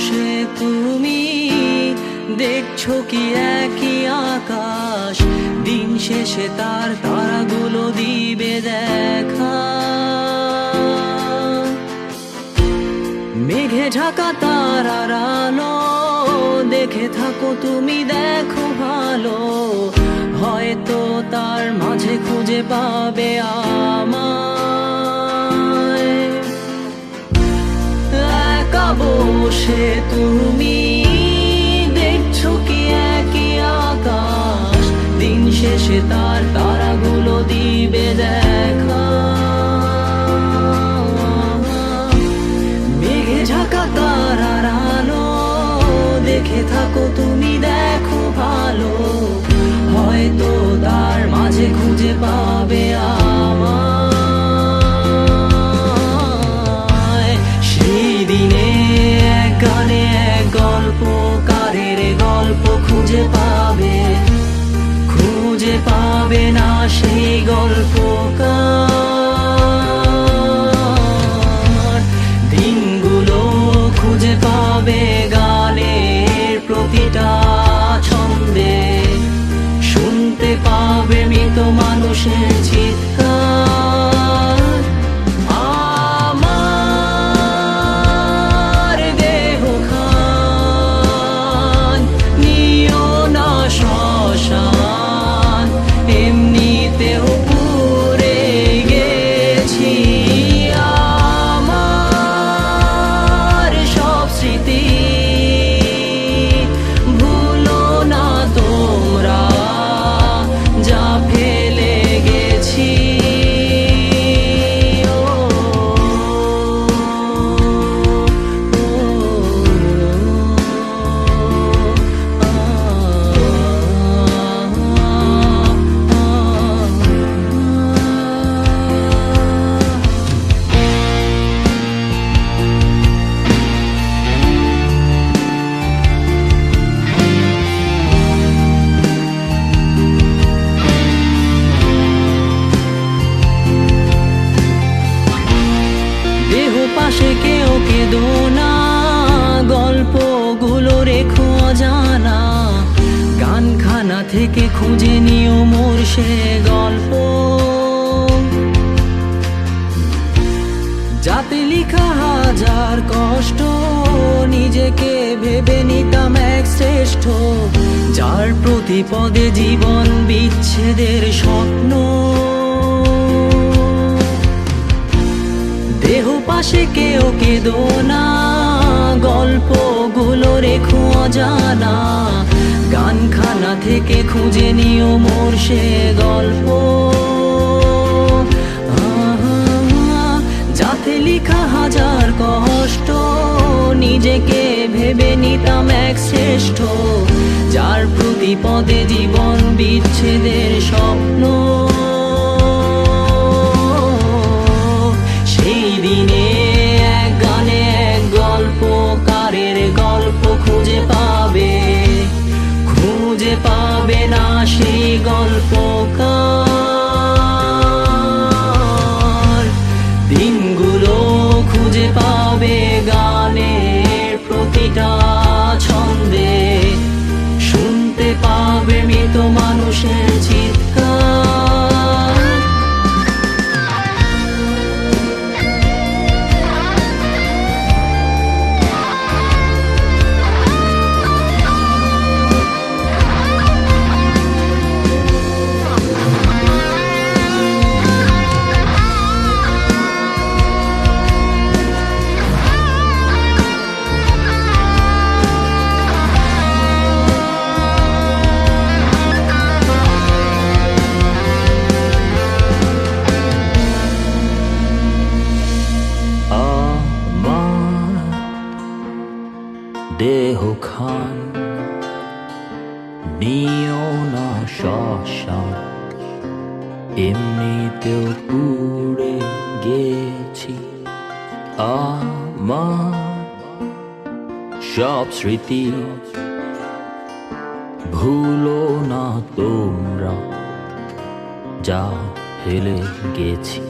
বসে তুমি দেখছো কি একই আকাশ, দিন শেষে তার তারাগুলো দিবে দেখা। মেঘে ঢাকা তারার আলো দেখে থাকো তুমি, দেখো ভালো, হয়তো তার মাঝে খুঁজে পাবে আমায়। একা বসে তুমি দেখছো কি একই আকাশ, দিন শেষে তার তারাগুলো দিবে দেখা। মেঘে ঢাকা তারার আলো দেখে থাকো তুমি, দেখো ভালো, হয়তো তার মাঝে খুঁজে পাবে আমায়। সেই দিনে এক গানে এক গল্পকারের গল্প খুঁজে পাবে, খুঁজে পাবে না সেই গল্পকার। দিনগুলো খুঁজে পাবে গানের প্রতিটা ছন্দে, শুনতে পাবে মৃত মানুষের চিৎকার। আমার দেহ খান নিও না শ্মশান, এমনিতেও পুড়ে গেছি। আমার সব স্মৃতি ভুলো না তোমরা, যা ফেলে গেছি। দেহ পাশে কেউ কেঁদো না, গল্পগুলো রেখো অজানা, গানখানা থেকে খুঁজে নিও মোর সে গল্প, যাতে লিখা হাজার কষ্ট নিজেকে ভেবে নিতাম এক শ্রেষ্ঠ, যার প্রতি পদে জীবন বিচ্ছেদের স্বপ্ন। দেহ পাশে কেউ কেঁদো না, গল্পগুলো রেখো অজানা, গানখানা থেকে খুঁজে নিও মোর সে গল্প, যাতে লিখা হাজার কষ্ট নিজেকে ভেবে নিতাম এক শ্রেষ্ঠ, যার প্রতি পদে জীবন বিচ্ছেদের স্বপ্ন। সেই দিনে এক গানে এক গল্পকারের গল্প খুঁজে পাবে, খুঁজে পাবে না সেই গল্পকার। দিনগুলো খুঁজে পাবে গানের প্রতিটা ছন্দে, শুনতে পাবে মৃত মানুষের চিৎকার। দেহ খান নিও না শ্মশান, এমনিতেও পুড়ে গেছি। আমার সব স্মৃতি ভুলো না তোমরা, যা ফেলে গেছি।